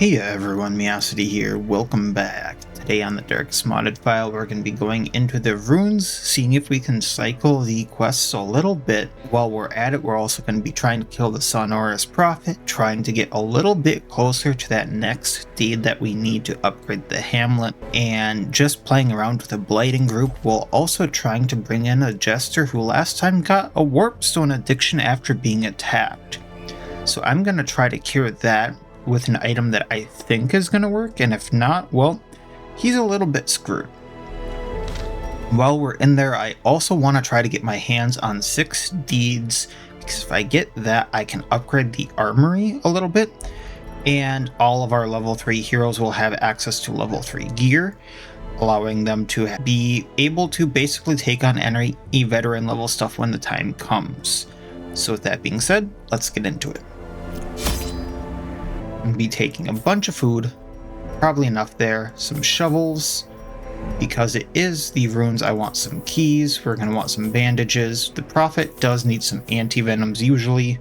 Hey everyone, Miacidae here, welcome back. Today on the Darkest Modded file, we're going to be going into the runes, seeing if we can cycle the quests a little bit. While we're at it, we're also going to be trying to kill the Sonorous Prophet, trying to get a little bit closer to that next deed that we need to upgrade the hamlet, and just playing around with a blighting group while also trying to bring in a jester who last time got a warpstone addiction after being attacked. So I'm going to try to cure that with an item that I think is going to work, and if not, well, he's a little bit screwed. While we're in there, I also want to try to get my hands on 6 deeds, because if I get that, I can upgrade the armory a little bit, and all of our level 3 heroes will have access to level 3 gear, allowing them to be able to basically take on any veteran level stuff when the time comes. So with that being said, let's get into it. Be taking a bunch of food, probably enough there, some shovels, because it is the runes. I want some keys, we're going to want some bandages, the prophet does need some anti-venoms usually,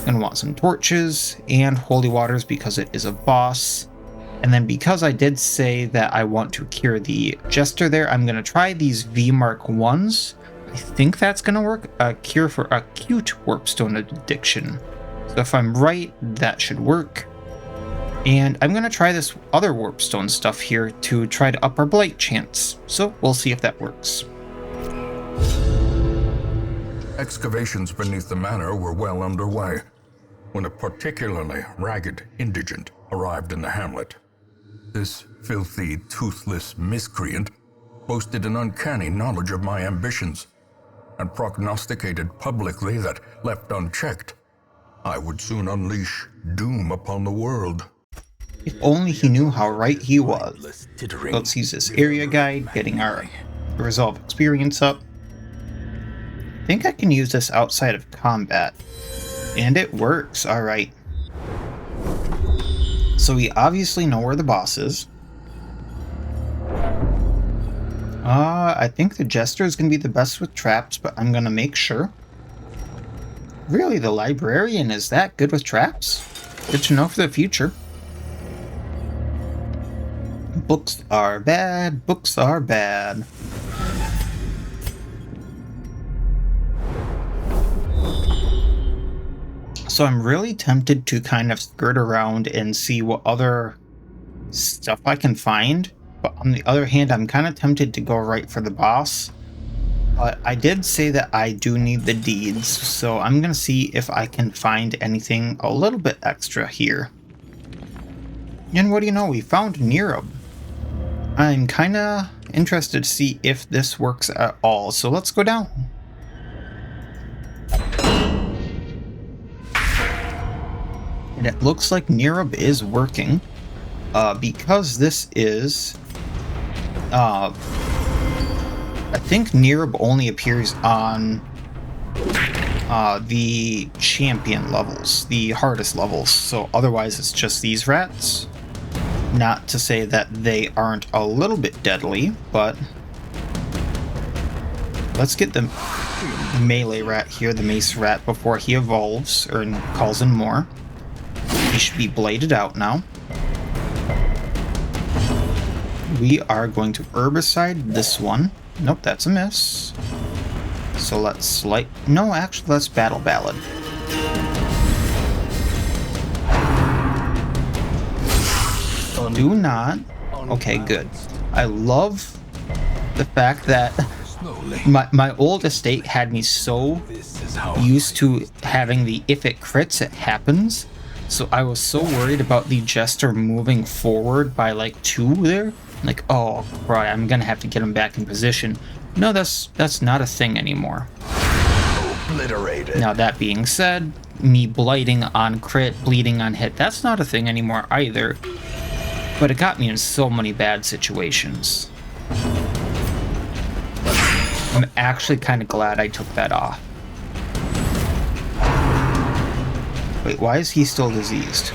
going to want some torches, and holy waters because it is a boss. And then because I did say that I want to cure the jester there, I'm going to try these V Mark 1s. I think that's going to work, a cure for acute warpstone addiction. So if I'm right, that should work. And I'm going to try this other warpstone stuff here to try to up our blight chance. So we'll see if that works. Excavations beneath the manor were well underway when a particularly ragged indigent arrived in the hamlet. This filthy, toothless miscreant boasted an uncanny knowledge of my ambitions and prognosticated publicly that, left unchecked, I would soon unleash doom upon the world. If only he knew how right he was. Let's use this area guide, getting our resolve experience up. I think I can use this outside of combat. And it works, alright. So we obviously know where the boss is. I think the jester is going to be the best with traps, but I'm going to make sure. Really, the librarian is that good with traps? Good to know for the future. Books are bad, books are bad. So I'm really tempted to kind of skirt around and see what other stuff I can find. But on the other hand, I'm kind of tempted to go right for the boss. But I did say that I do need the deeds, so I'm going to see if I can find anything a little bit extra here. And what do you know, we found Nerub. I'm kind of interested to see if this works at all, so let's go down. And it looks like Nerub is working, because this is, I think Nerub only appears on the champion levels, the hardest levels, so otherwise it's just these rats. Not to say that they aren't a little bit deadly, but let's get the melee rat here, the mace rat, before he evolves or calls in more. He should be bladed out now. We are going to herbicide this one. Nope, that's a miss. So let's no, actually, let's battle ballad. Do not. Okay, good. I love the fact that my old estate had me so used to having the if it crits, it happens. So I was so worried about the jester moving forward by like 2 there. Like, oh, right, I'm gonna have to get him back in position. No, that's not a thing anymore. Obliterated. Now that being said, me blighting on crit, bleeding on hit, that's not a thing anymore either. But it got me in so many bad situations. I'm actually kind of glad I took that off. Wait, why is he still diseased?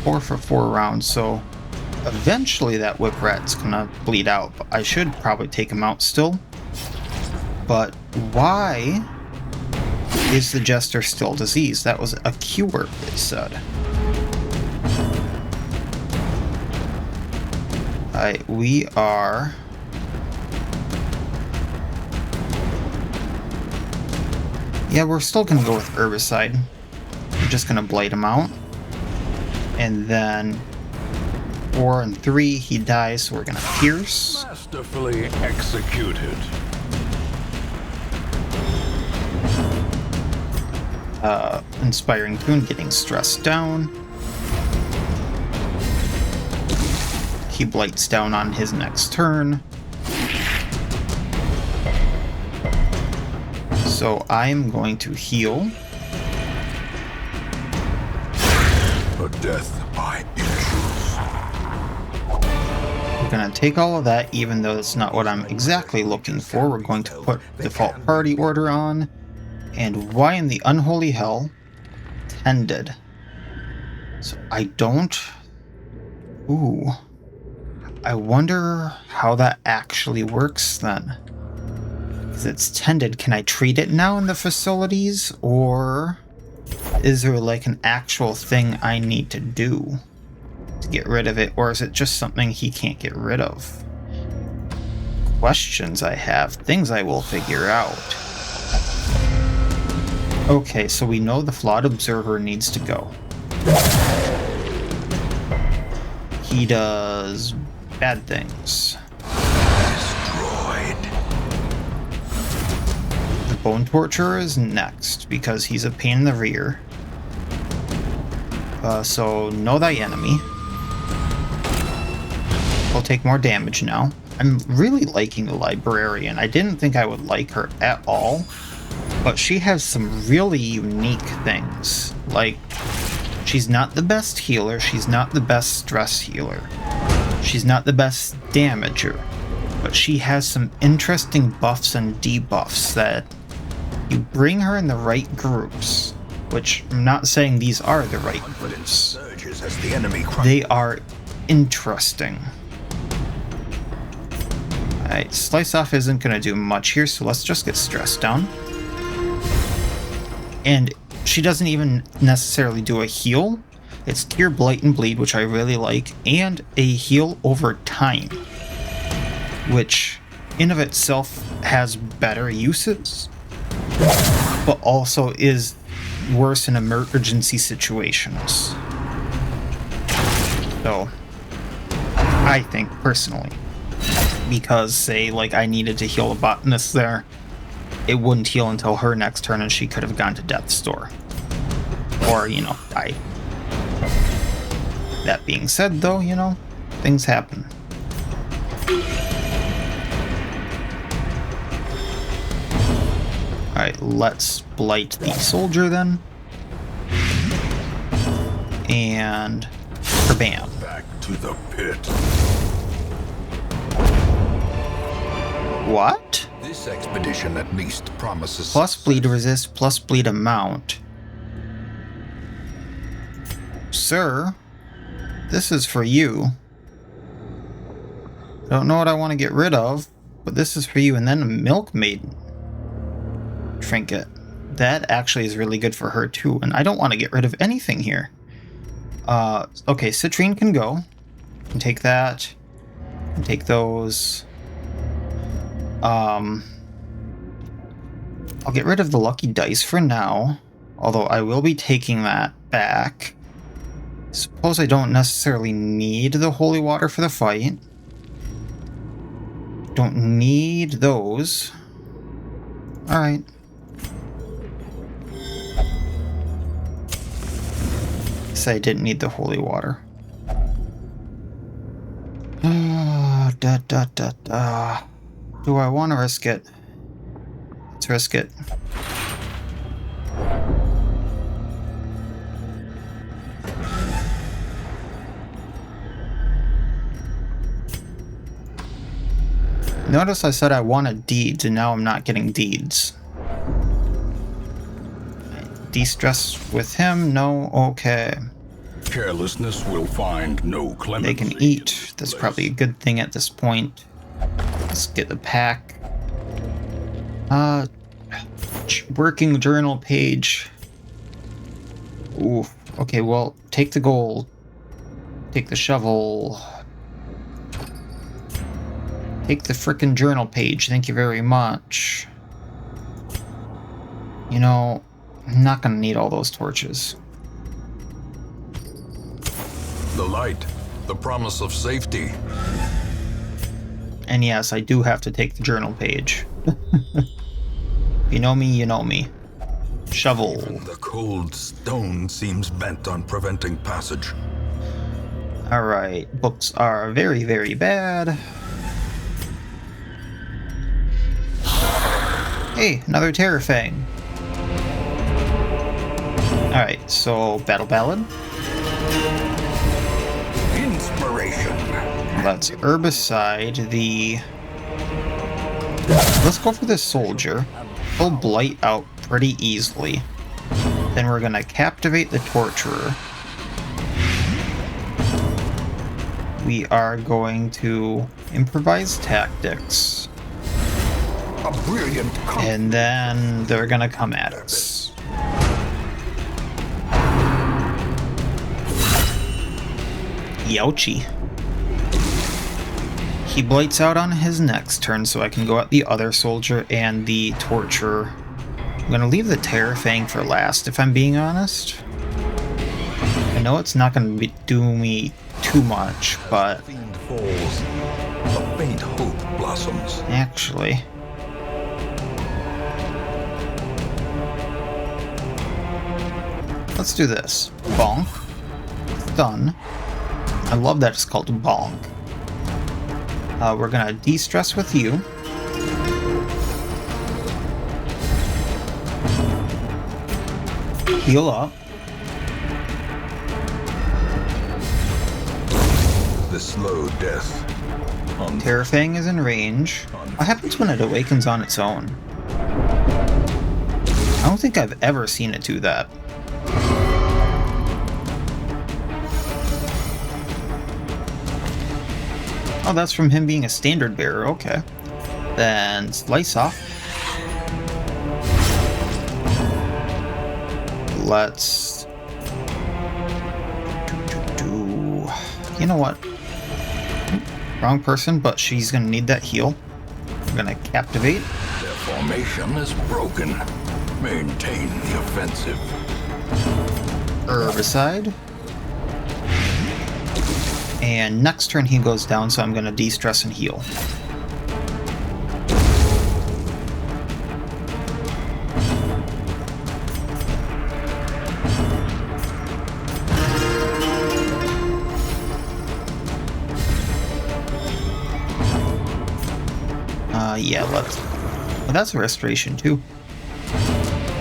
Four for 4 rounds, so Eventually that whip rat's gonna bleed out, but I should probably take him out still. But why is the Jester still diseased? That was a cure, they said. Alright, we are... Yeah, we're still gonna go with Herbicide. We're just gonna blight him out. And then 4 and 3, he dies, so we're gonna Pierce. Masterfully executed. Inspiring Boon, getting stressed down. He blights down on his next turn. So I'm going to heal. A death by inches. We're going to take all of that, even though that's not what I'm exactly looking for. We're going to put default party order on. And why in the unholy hell? Tended. So I don't... Ooh. I wonder how that actually works then. Because it's tended. Can I treat it now in the facilities? Or is there like an actual thing I need to do to get rid of it? Or is it just something he can't get rid of? Questions I have. Things I will figure out. Okay, so we know the Flawed Observer needs to go. He does bad things. Destroyed. The Bone Torturer is next, because he's a pain in the rear. So, know thy enemy. We'll take more damage now. I'm really liking the Librarian. I didn't think I would like her at all. But she has some really unique things. Like, she's not the best healer, she's not the best stress healer, she's not the best damager, but she has some interesting buffs and debuffs that you bring her in the right groups, which I'm not saying these are the right groups. As the enemy they are interesting. Alright, Slice Off isn't going to do much here, so let's just get stressed down. And she doesn't even necessarily do a heal. It's Cure, Blight, and Bleed, which I really like, and a heal over time, which in of itself has better uses, but also is worse in emergency situations. So, I think, personally, because, say, like, I needed to heal a Botanist there, it wouldn't heal until her next turn, and she could have gone to Death's Door. Or, you know, died. That being said, though, you know, things happen. Alright, let's blight the soldier then. And... kabam. Back to the pit. What? This expedition at least promises Plus bleed resist, plus bleed amount. Sir, this is for you. I don't know what I want to get rid of, but this is for you. And then a Milkmaid trinket. That actually is really good for her too, and I don't want to get rid of anything here. Okay, Citrine can go. Can take that. Can take those. I'll get rid of the lucky dice for now, although I will be taking that back. Suppose I don't necessarily need the holy water for the fight. Don't need those. Alright. Say I didn't need the holy water. Do I want to risk it? Let's risk it. Notice I said I wanted deeds, and now I'm not getting deeds. De-stress with him? No? Okay. carelessness will find no clemency. They can eat. That's probably a good thing at this point. Let's get the pack. Working journal page. Ooh. Okay, well, take the gold. Take the shovel. Take the frickin' journal page. Thank you very much. You know, I'm not gonna need all those torches. The light, the promise of safety. And yes, I do have to take the journal page. If you know me, you know me. Shovel. The cold stone seems bent on preventing passage. Alright, books are very, very bad. Hey, another Terrorfang. Alright, so Battle Ballad. Inspiration. Let's herbicide the... Let's go for this soldier. He'll blight out pretty easily. Then we're gonna captivate the torturer. We are going to improvise tactics. A brilliant And then they're gonna come at us. Youchie. He blights out on his next turn, so I can go at the other soldier and the torturer. I'm gonna leave the Terrorfang for last, if I'm being honest. I know it's not gonna do me too much, but fiend falls. A faint hope blossoms. actually... Let's do this. Bonk. Stun. I love that it's called bonk. We're gonna de-stress with you. Heal up. The slow death. Terrorfang is in range. What happens when it awakens on its own? I don't think I've ever seen it do that. Oh, that's from him being a standard bearer, okay. Then slice off. Let's... You know what? Wrong person, but she's gonna need that heal. We're gonna captivate. Their formation is broken. Maintain the offensive. Herbicide. And next turn he goes down, so I'm gonna de-stress and heal. Yeah, let's... Well, that's a restoration too.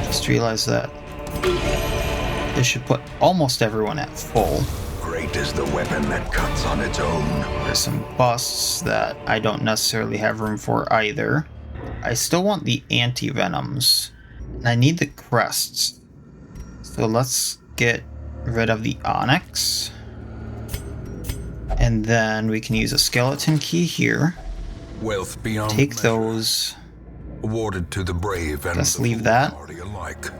Just realized that this should put almost everyone at full. Great is the weapon that cuts on its own. There's some busts that I don't necessarily have room for either. I still want the anti-venoms. And I need the crests. So let's get rid of the onyx. And then we can use a skeleton key here. Wealth beyond Take measure, those. awarded to the brave and Just the leave that. foolhardy alike.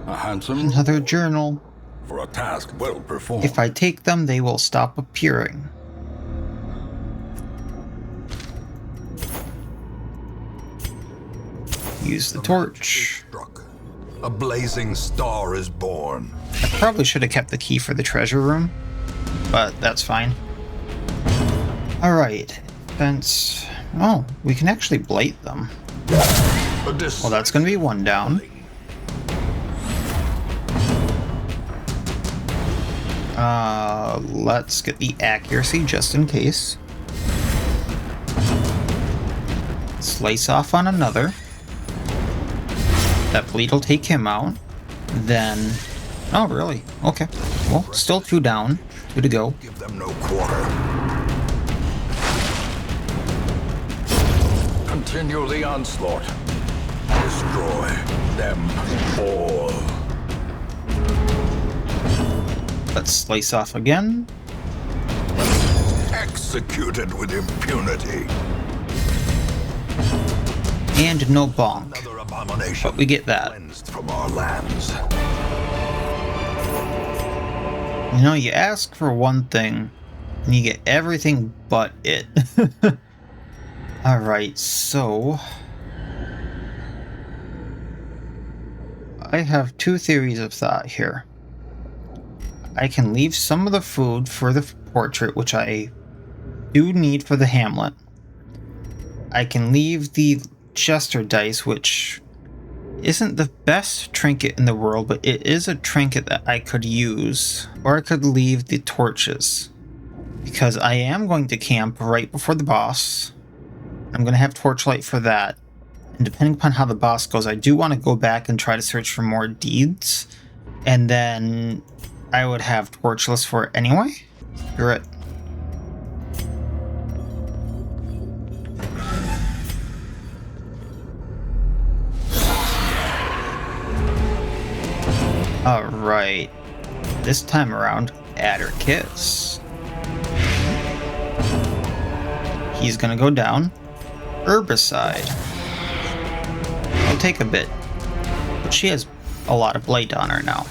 A handsome Another journal. for a task well performed. If I take them, they will stop appearing. Use the torch. Struck. A blazing star is born. I probably should have kept the key for the treasure room, but that's fine. Alright, fence. Oh, we can actually blight them. Well, that's going to be one down. Let's get the accuracy just in case. Slice off on another. That bleed will take him out. Then... Oh, really? Okay. Well, still 2 down. 2 to go. Give them no quarter. Continue the onslaught. destroy them all. Let's slice off again. Executed with impunity. And no bonk. Another abomination But we get that. cleansed from our lands. You know, you ask for one thing, and you get everything but it. Alright, so... I have two theories of thought here. I can leave some of the food for the portrait, which I do need for the hamlet. I can leave the Jester dice, which isn't the best trinket in the world, but it is a trinket that I could use. Or I could leave the torches, because I am going to camp right before the boss. I'm going to have torchlight for that. And depending upon how the boss goes, I do want to go back and try to search for more deeds. And then I would have torchless for it anyway. Screw it. Alright. This time around, Adder Kiss. He's gonna go down. Herbicide. It'll take a bit, but she has a lot of blight on her now.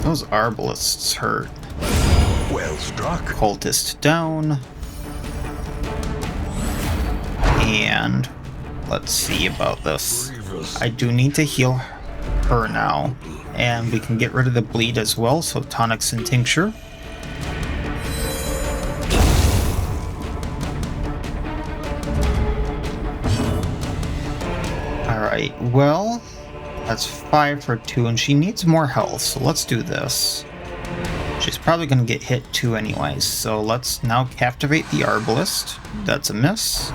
Those arbalists hurt. Well struck. Cultist down. And let's see about this. I do need to heal her now. And we can get rid of the bleed as well, so tonics and tincture. Alright, well, that's 5 for 2, and she needs more health, so let's do this. She's probably going to get hit too anyways, so let's now captivate the Arbalist. That's a miss.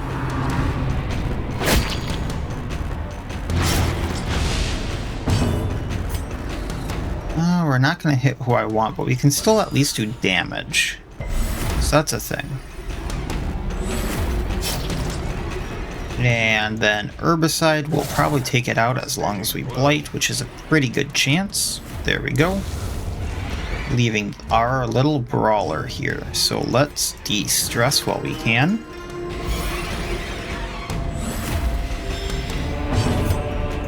We're not going to hit who I want, but we can still at least do damage. So that's a thing. And then Herbicide will probably take it out as long as we Blight, which is a pretty good chance. There we go. Leaving our little brawler here. So let's de-stress while we can.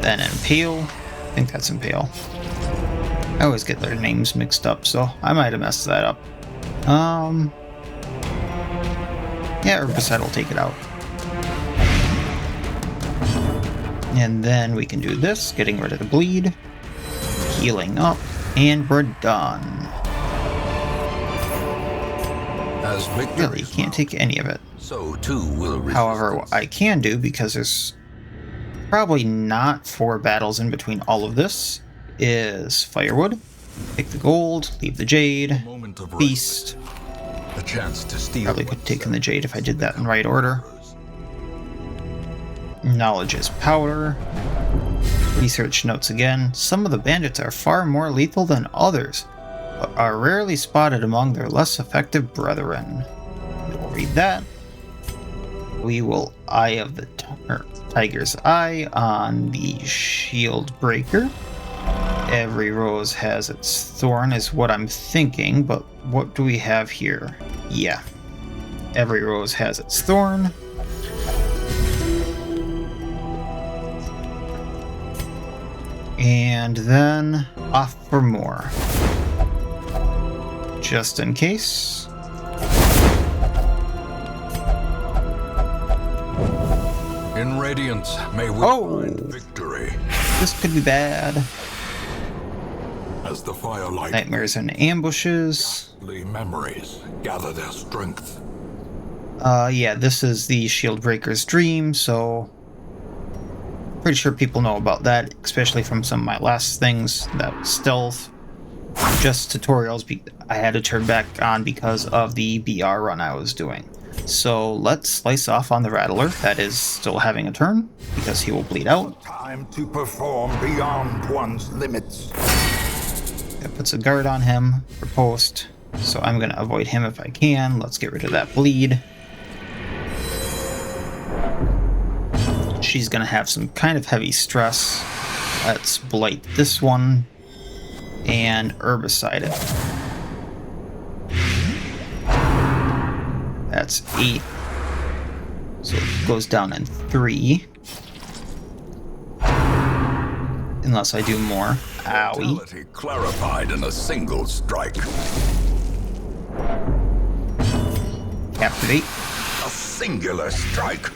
Then Impale. I think that's Impale. I always get their names mixed up, so I might have messed that up. Yeah, Herbicide will take it out. And then we can do this, getting rid of the bleed, healing up, and we're done. As victory Really, you can't take any of it. so too will resistance. However, what I can do, because there's probably not 4 battles in between all of this, is Firewood, take the gold, leave the jade, Moment of feast. a chance to steal. Probably could have taken the jade if I did that in right order. Knowledge is power. Research notes again. Some of the bandits are far more lethal than others, but are rarely spotted among their less effective brethren. We'll read that. We will Eye of the Tiger's Eye on the Shield Breaker. Every rose has its thorn is what I'm thinking, but what do we have here? Yeah. Every rose has its thorn. And then off for more. Just in case. In Radiance, may we find victory. This could be bad. As the firelight Nightmares and ambushes. ghastly memories gather their strength. Yeah, this is the Shield Breaker's dream, so pretty sure people know about that, especially from some of my last things. That was stealth, just tutorials I had to turn back on because of the BR run I was doing. So let's slice off on the Rattler. That is still having a turn, because he will bleed out. Time to perform beyond one's limits. Yep, puts a guard on him for post, so I'm going to avoid him if I can. Let's get rid of that bleed. She's going to have some kind of heavy stress. Let's blight this one and herbicide it. That's 8. So it goes down in 3. Unless I do more. Owie. Fatality clarified in a single strike. Captivate. A singular strike.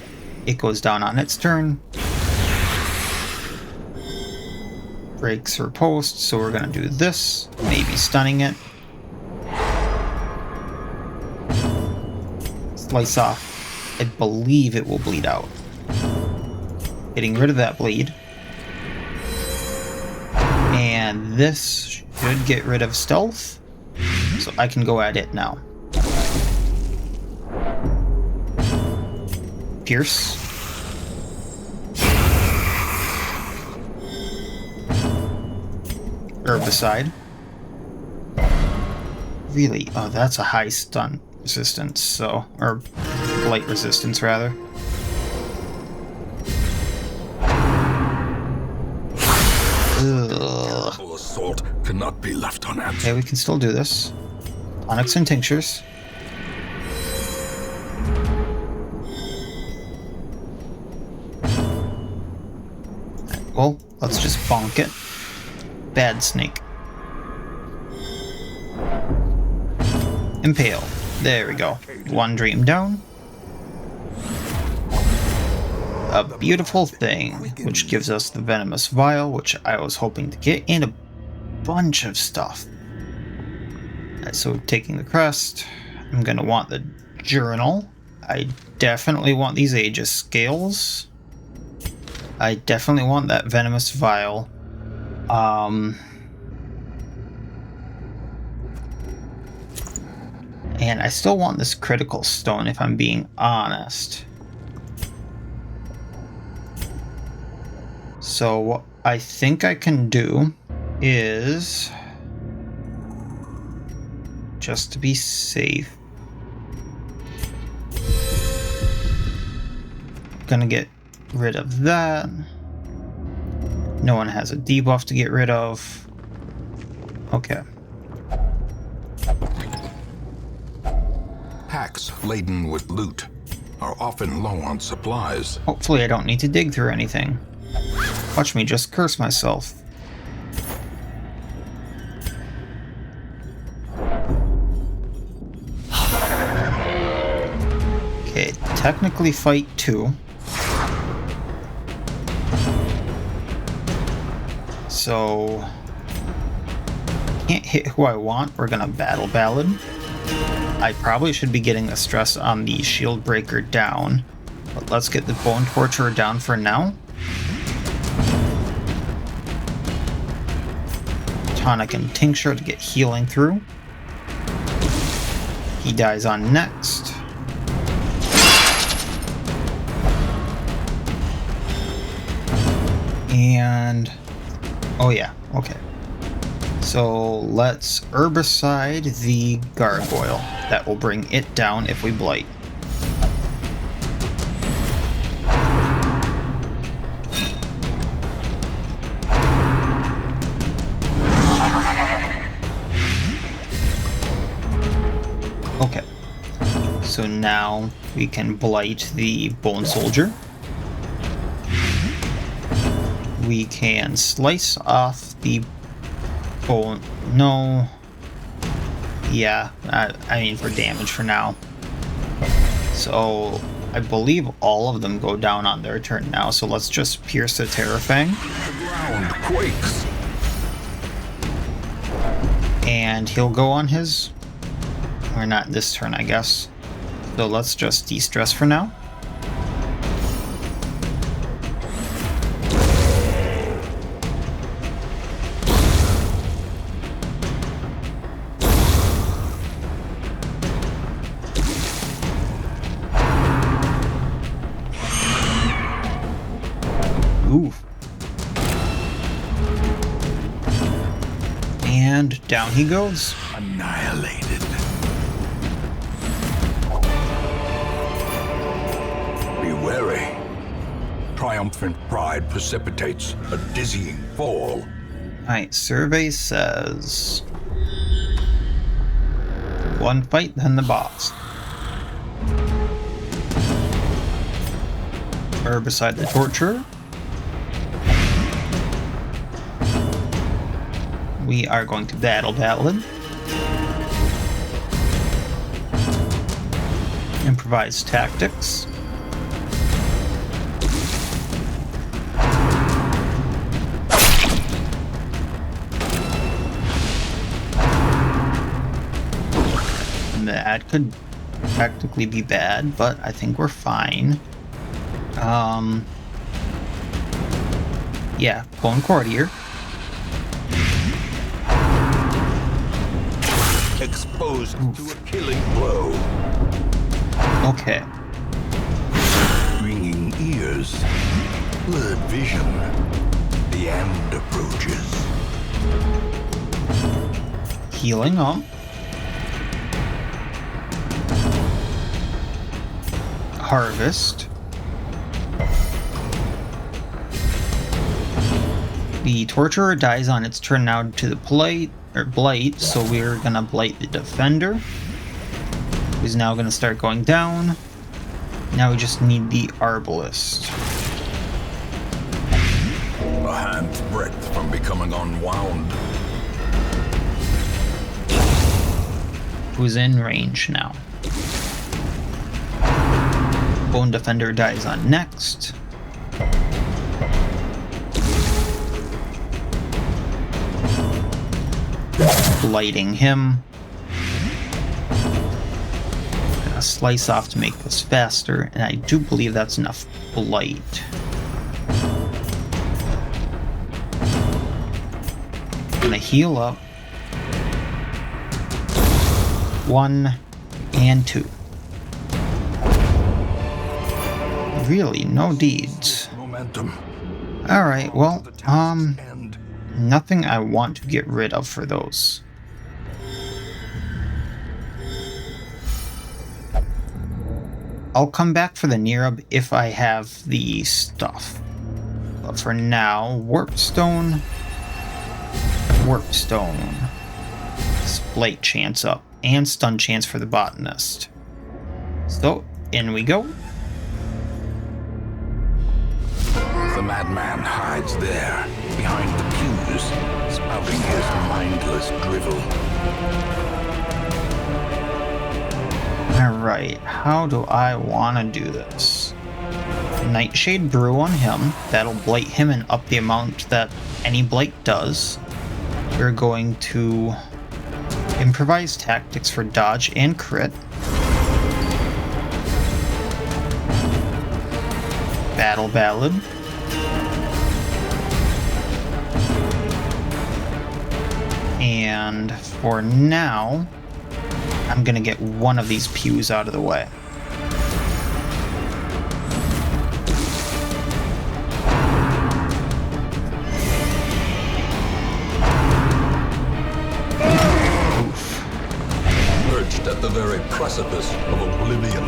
It goes down on its turn. Breaks her post, so we're gonna do this. Maybe stunning it. Slice off. I believe it will bleed out. Getting rid of that bleed. And this should get rid of stealth, so I can go at it now. Pierce. Herbicide. Really? Oh, that's a high stun resistance, so... or blight resistance, rather. Ugh. Assault cannot be left unanswered. Okay, we can still do this. Tonics and tinctures. Well, let's just bonk it. Bad snake. Impale. There we go. One dream down. A beautiful thing, which gives us the venomous vial, which I was hoping to get, and a bunch of stuff. So taking the crest, I'm going to want the journal. I definitely want these Aegis scales. I definitely want that venomous vial. And I still want this critical stone, if I'm being honest. So what I think I can do is, just to be safe, gonna get rid of that. No one has a debuff to get rid of. Okay. Packs laden with loot are often low on supplies. Hopefully I don't need to dig through anything. Watch me just curse myself. Okay, technically fight 2. So can't hit who I want. We're gonna battle ballad. I probably should be getting the stress on the shield breaker down, but let's get the bone torturer down for now. Tonic and tincture to get healing through. He dies on next. And oh yeah, okay. So let's herbicide the gargoyle. That will bring it down if we blight. Okay. So now we can blight the bone soldier. We can slice off the bone. No. Yeah, I mean for damage for now. So I believe all of them go down on their turn now. So let's just pierce the Terrorfang. The ground quakes. And he'll go on his... or not this turn, I guess. So let's just de-stress for now. And down he goes. Annihilated. Be wary. Triumphant pride precipitates a dizzying fall. Alright, survey says... one fight, then the boss. Beside the torturer. We are going to battle him. Improvise tactics. That could practically be bad, but I think we're fine. Yeah, Bone Courtier. Exposed to a killing blow. Okay. Ringing ears. Blurred vision. The end approaches. Healing up. Harvest. The Torturer dies on its turn now to the Blight, so we're gonna Blight the Defender, who's now gonna start going down. Now we just need the Arbalist. A hand's breadth from becoming unwound. Who's in range now. Bone Defender dies on next. Blighting him. Gonna slice off to make this faster, and I do believe that's enough Blight. Gonna heal up. 1 and 2. Really, no deeds. Momentum. Alright, well, nothing I want to get rid of for those. I'll come back for the Nerub if I have the stuff. But for now, Warpstone. Blight chance up, and stun chance for the Botanist. So, in we go. The madman hides there, behind the pews, spouting his mindless drivel. Alright, how do I want to do this? Nightshade Brew on him. That'll blight him and up the amount that any blight does. We're going to improvise tactics for dodge and crit. Battle Ballad. And for now, I'm gonna get one of these pews out of the way. Oof. Perched at the very precipice of oblivion.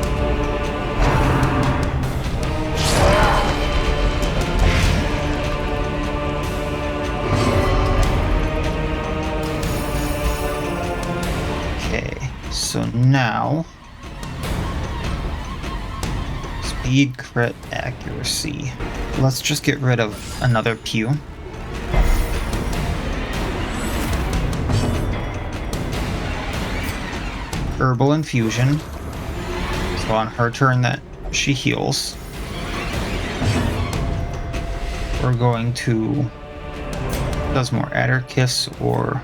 So now, speed, crit, accuracy. Let's just get rid of another pew. Herbal Infusion. So on her turn that she heals, we're going to, does more Adderkiss, or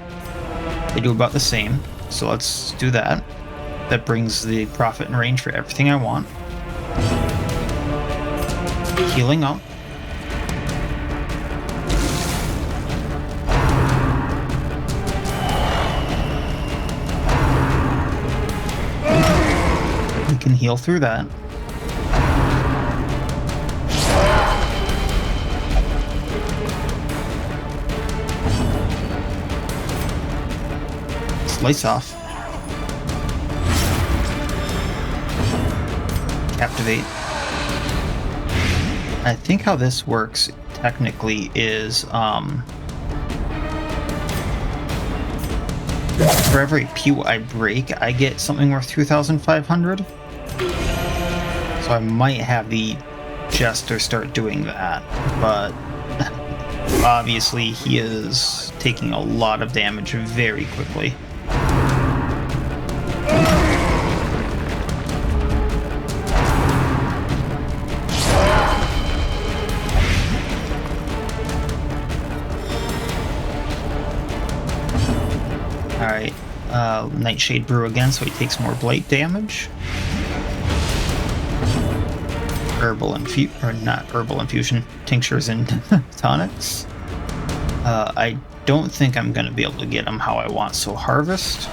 they do about the same. So let's do that. That brings the profit in range for everything I want. Healing up. We can heal through that. Slice off. Captivate. I think how this works technically is for every pew I break, I get something worth 2,500. So I might have the Jester start doing that, but obviously he is taking a lot of damage very quickly. Alright, Nightshade Brew again, so he takes more Blight damage. Herbal infusion, tinctures and tonics. I don't think I'm gonna be able to get him how I want, so harvest.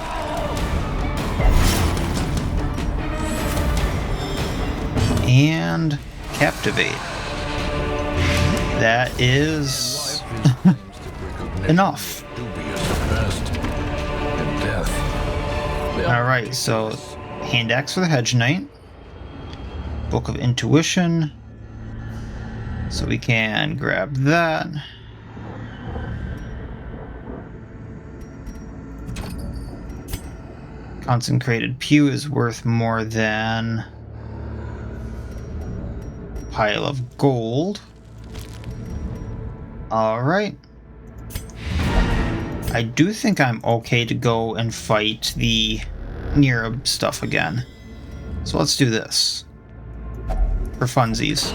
And captivate. That is enough. Alright, so hand axe for the Hedge Knight. Book of Intuition. So we can grab that. Consecrated Pew is worth more than a pile of gold. Alright. I do think I'm okay to go and fight the Nerub stuff again. So let's do this. For funsies.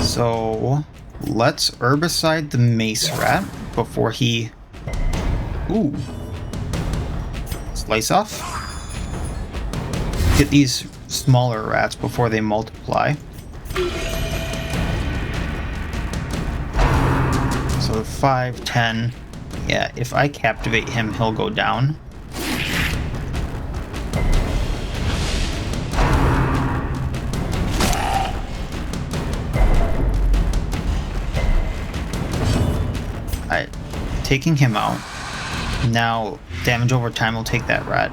So let's herbicide the mace rat before he... Ooh. Slice off. Get these smaller rats before they multiply. So 5, 10. Yeah, if I captivate him, he'll go down. Alright, taking him out. Now, damage over time will take that rat.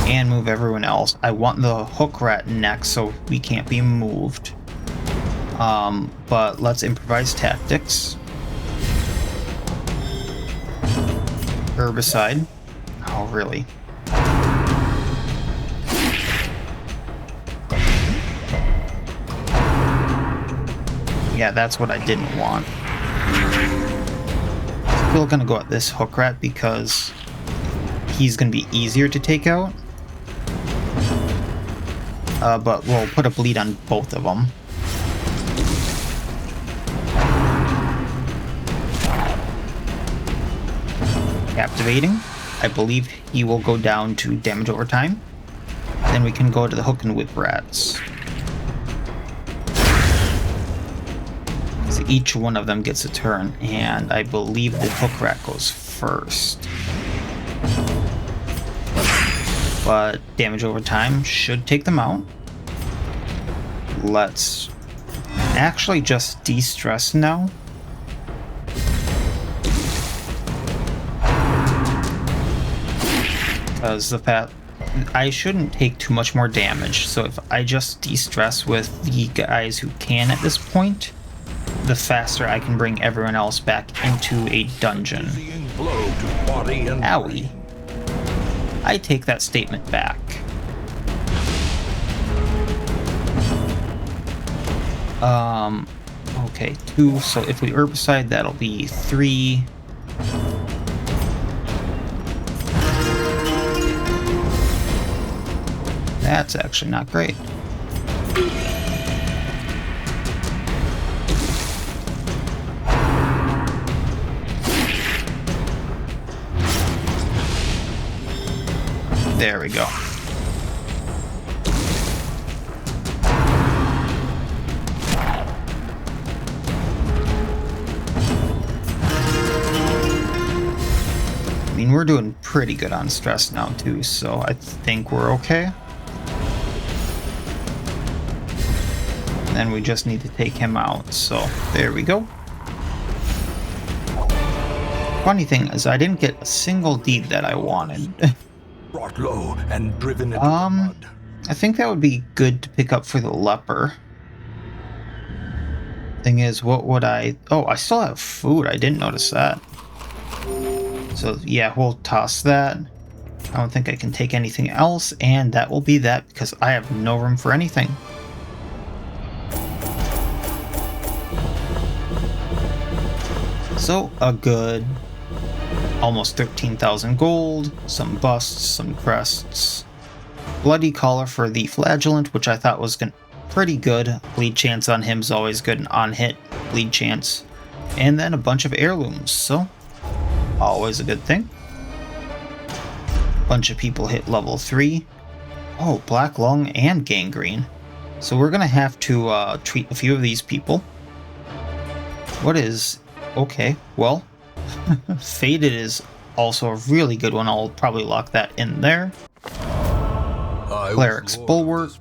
And move everyone else. I want the hook rat next so we can't be moved. But let's improvise tactics. Herbicide. Oh, really? Yeah, that's what I didn't want. Still gonna go at this hook rat because he's gonna be easier to take out. But we'll put a bleed on both of them. Captivating. I believe he will go down to damage over time. Then we can go to the hook and whip rats. So each one of them gets a turn, and I believe the hook rat goes first. But damage over time should take them out. Let's actually just de-stress now. Because the fact I shouldn't take too much more damage, so if I just de-stress with the guys who can at this point, the faster I can bring everyone else back into a dungeon. Owie. I take that statement back. Okay, 2, so if we herbicide, that'll be 3. That's actually not great. There we go. I mean, we're doing pretty good on stress now too, so I think we're okay. and we just need to take him out. So there we go. Funny thing is, I didn't get a single deed that I wanted. Brought low and driven into the mud. I think that would be good to pick up for the leper. Thing is, what would I... Oh, I still have food. I didn't notice that. So, yeah, we'll toss that. I don't think I can take anything else, and that will be that because I have no room for anything. So, a good almost 13,000 gold, some busts, some crests, bloody collar for the flagellant, which I thought was pretty good. Bleed chance on him is always good, and on hit, bleed chance. And then a bunch of heirlooms, so always a good thing. Bunch of people hit level 3. Oh, black lung and gangrene. So we're gonna have to treat a few of these people. What is... Okay, well, Faded is also a really good one. I'll probably lock that in there. Cleric's Bulwark,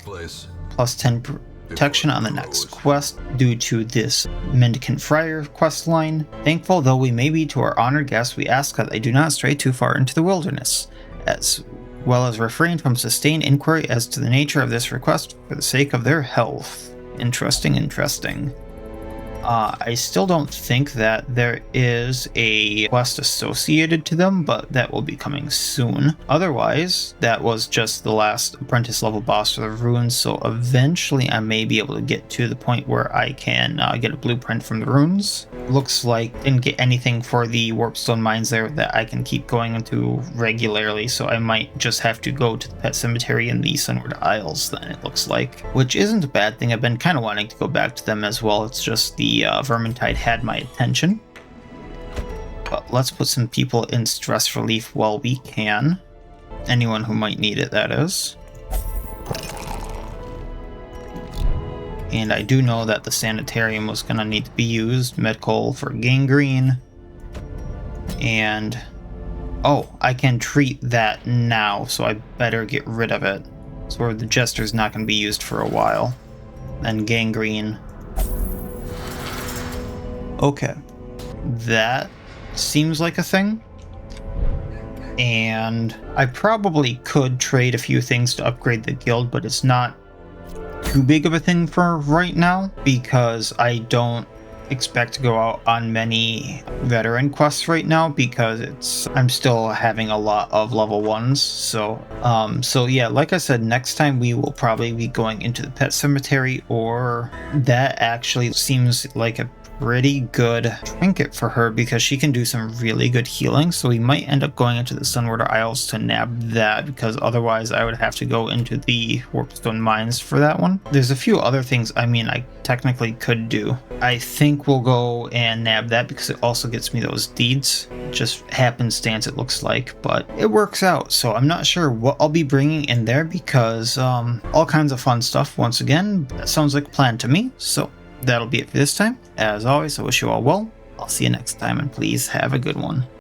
plus 10 protection on the next quest due to this Mendicant Friar quest line. Thankful though we may be to our honored guests, we ask that they do not stray too far into the wilderness, as well as refrain from sustained inquiry as to the nature of this request for the sake of their health. Interesting, interesting. I still don't think that there is a quest associated to them, but that will be coming soon. Otherwise, that was just the last apprentice level boss for the runes, so eventually I may be able to get to the point where I can get a blueprint from the runes. Looks like I didn't get anything for the warpstone mines there that I can keep going into regularly, so I might just have to go to the pet cemetery in the Sunward Isles then, it looks like. Which isn't a bad thing. I've been kind of wanting to go back to them as well. It's just the Vermintide had my attention. But let's put some people in stress relief while we can. Anyone who might need it, that is. And I do know that the sanitarium was going to need to be used. Medcoal for gangrene. And... oh, I can treat that now, so I better get rid of it. So the Jester's not going to be used for a while. And gangrene... okay, that seems like a thing, and I probably could trade a few things to upgrade the guild, but it's not too big of a thing for right now because I don't expect to go out on many veteran quests right now because I'm still having a lot of level 1s. So yeah, like I said, next time we will probably be going into the pet cemetery, or that actually seems like a pretty good trinket for her because she can do some really good healing, so we might end up going into the Sunward Isles to nab that, because otherwise I would have to go into the Warpstone Mines for that one. There's a few other things I technically could do. I think we'll go and nab that because it also gets me those deeds. Just happenstance it looks like, but it works out, so I'm not sure what I'll be bringing in there because all kinds of fun stuff once again. That sounds like a plan to me, so that'll be it for this time. As always, I wish you all well. I'll see you next time, and please have a good one.